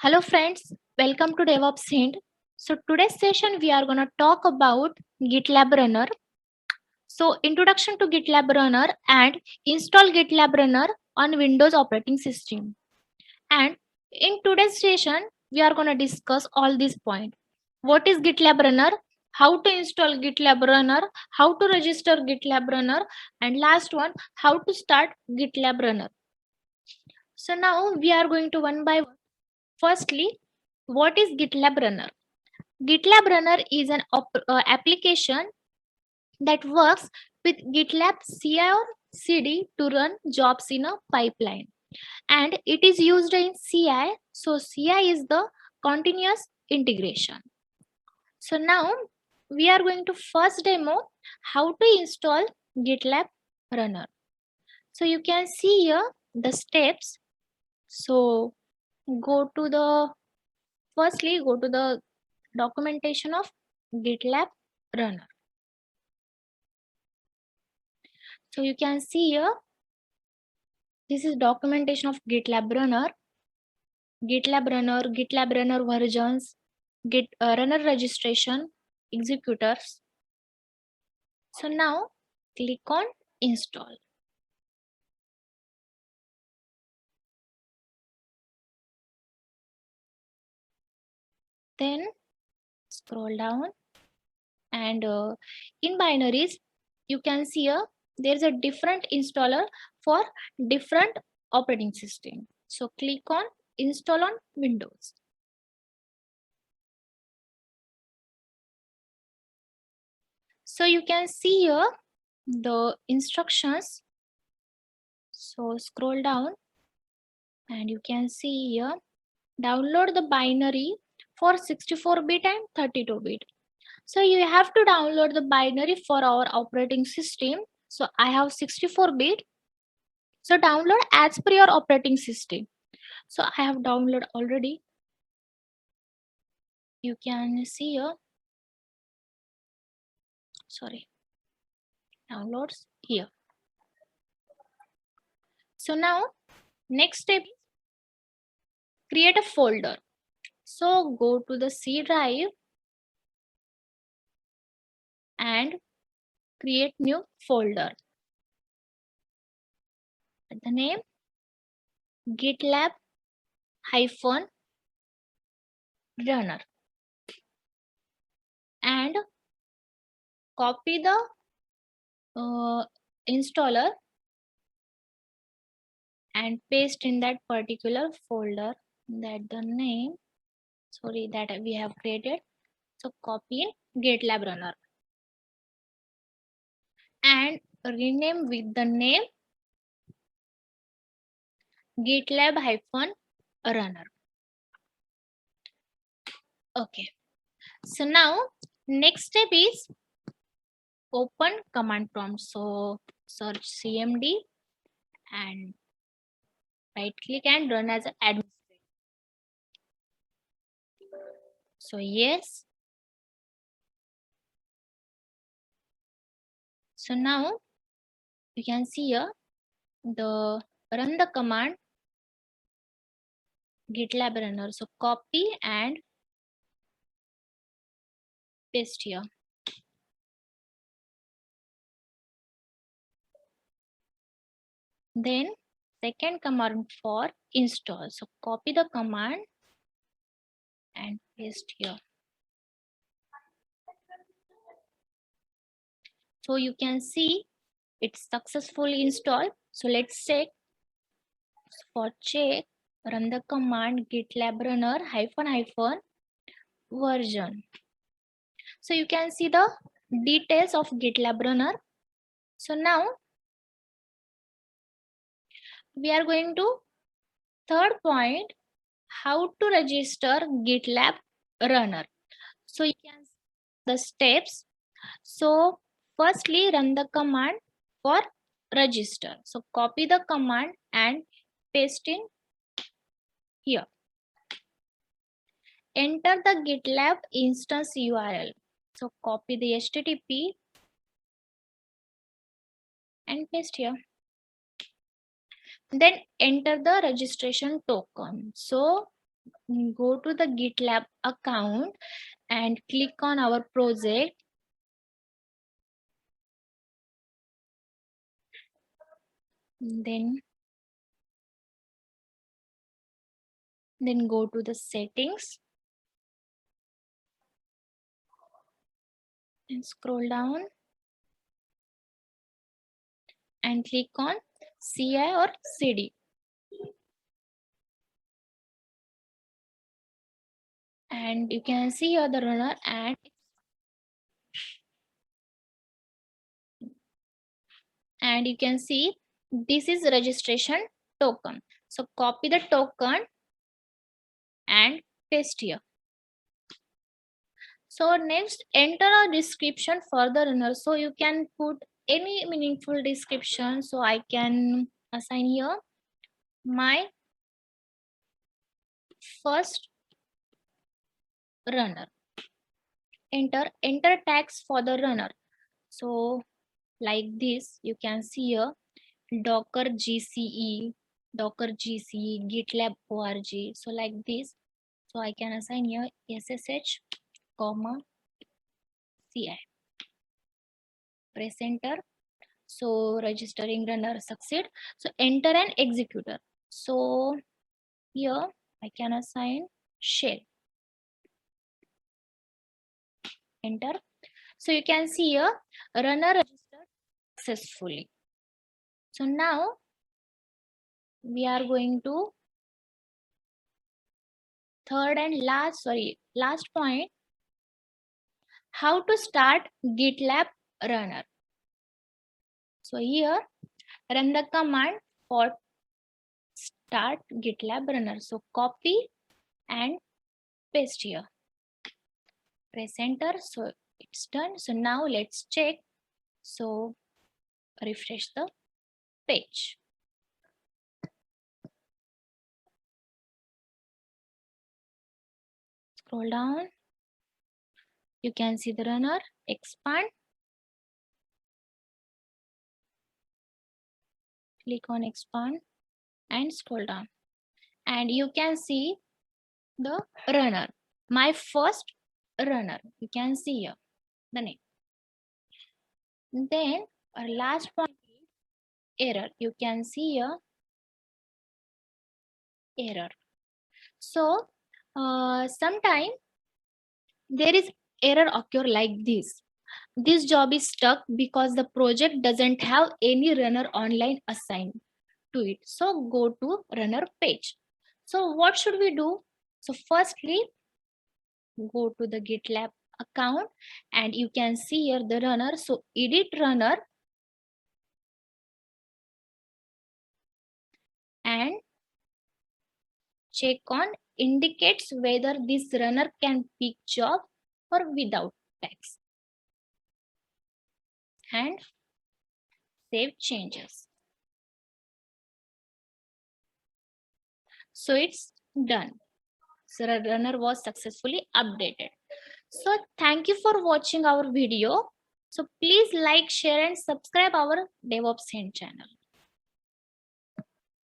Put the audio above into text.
Hello friends, welcome to DevOps Hint. So today's session we are going to talk about GitLab Runner. So introduction to GitLab Runner and install GitLab Runner on Windows operating system. And in today's session we are going to discuss all these points. What is GitLab Runner? How to install GitLab Runner? How to register GitLab Runner? And last one, how to start GitLab Runner. So now we are going to one by one. Firstly, what is GitLab Runner? GitLab Runner is an application that works with GitLab CI or CD to run jobs in a pipeline. And it is used in CI. So CI is the continuous integration. So now we are going to first demo how to install GitLab Runner. So you can see here the steps. So go to the documentation of GitLab Runner. So you can see here, this is documentation of GitLab Runner, GitLab Runner versions, Runner registration, executors. So now click on install. Then scroll down and in binaries, you can see here, there's a different installer for different operating system. So click on install on Windows. So you can see here the instructions. So scroll down and you can see here, download the binary for 64-bit and 32-bit. So you have to download the binary for our operating system. So I have 64-bit. So download as per your operating system. So I have downloaded already. You can see here. Sorry. Downloads here. So now next step, create a folder. So go to the C drive and create new folder. The name GitLab hyphen runner and copy the installer and paste in that particular folder that the name that we have created. So copy in GitLab Runner and rename with the name GitLab hyphen runner. Okay. So now next step is open command prompt. So search CMD and right click and run as an administrator. So yes. So now you can see here the run the command GitLab Runner. So copy and paste here. Then second command for install. So copy the command and paste here. So you can see it's successfully installed. So let's check. For check, run the command GitLab Runner hyphen version. So you can see the details of GitLab Runner. So now we are going to third point, how to register GitLab Runner. So you can see the steps. So firstly, run the command for register. So copy the command and paste in here. Enter the GitLab instance URL. So copy the HTTP and paste here. Then enter the registration token. So go to the GitLab account and click on our project. Then go to the settings and scroll down and click on CI or CD. And you can see here the runner, and you can see this is registration token. So copy the token and paste here. So next, enter a description for the runner. So you can put any meaningful description. So I can assign here my first runner. Enter tags for the runner. So like this, you can see here Docker GCE, GitLab org. So like this. So I can assign here SSH, comma, CI. Press enter. So registering runner succeed. So enter an executor. So here I can assign shell. Enter. So you can see here runner registered successfully. So now we are going to third and last point, how to start GitLab runner. So here run the command for start GitLab runner. So copy and paste here. Press enter. So it's done. So now let's check. So refresh the page. Scroll down. You can see the runner. Expand. Click on expand and scroll down. And you can see the runner. My first runner. You can see here the name. Then our last point is error. You can see here error. So sometime there is error occur like this. This job is stuck because the project doesn't have any runner online assigned to it. So go to runner page. So what should we do? So firstly, go to the GitLab account and you can see here the runner. So edit runner and check on indicates whether this runner can pick job or without tags and save changes. So it's done. So the runner was successfully updated. So thank you for watching our video. So please like, share and subscribe our DevOps Hint channel.